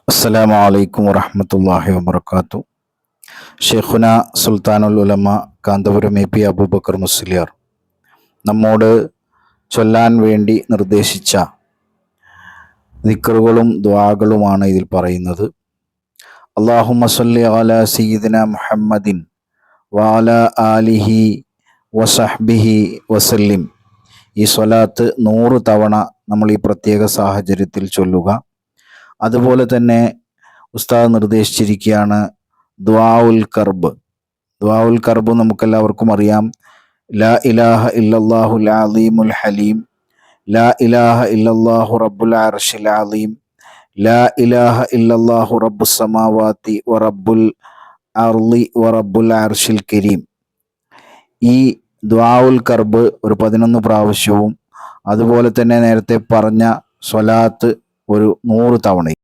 അസ്സലാമു അലൈക്കും വറഹ്മത്തുള്ളാഹി വബറകാതുഹു. ഷെയ്ഖുന സുൽത്താനുൽ ഉലമ കാന്തപുരം എ പി അബൂബക്കർ മുസ്ലിയാർ നമ്മോട് ചൊല്ലാൻ വേണ്ടി നിർദ്ദേശിച്ച ദിക്റുകളും ദുആകളുമാണ് ഇതിൽ പറയുന്നത്. അല്ലാഹുമ്മ സ്വല്ലി അലാ സയ്യിദിന മുഹമ്മദിൻ വഅലാ ആലിഹി വസഹ്ബിഹി വസല്ലിം. ഈ സ്വലാത്ത് 100 തവണ നമ്മൾ ഈ പ്രത്യേക സാഹചര്യത്തിൽ ചൊല്ലുക. അതുപോലെ തന്നെ ഉസ്താദ് നിർദ്ദേശിച്ചിരിക്കുകയാണ് ദുആഉൽ കർബ്. ദുആഉൽ കർബ് നമുക്കെല്ലാവർക്കും അറിയാം. ലാ ഇലാഹ ഇല്ലല്ലാഹുൽ അലീമുൽ ഹലീം, ലാ ഇലാഹ ഇല്ലല്ലാഹു റബ്ബുൽ അർശിൽ അലീം, ലാ ഇലാഹ ഇല്ലല്ലാഹു റബ്ബുസ് സമാവാതി വ റബ്ബുൽ അർളി വ റബ്ബുൽ അർശിൽ കരീം. ഈ ദുആഉൽ കർബ് ഒരു 11 പ്രാവശ്യവും അതുപോലെ തന്നെ നേരത്തെ പറഞ്ഞ സ്വലാത്ത് ഒരു 100 തവണയും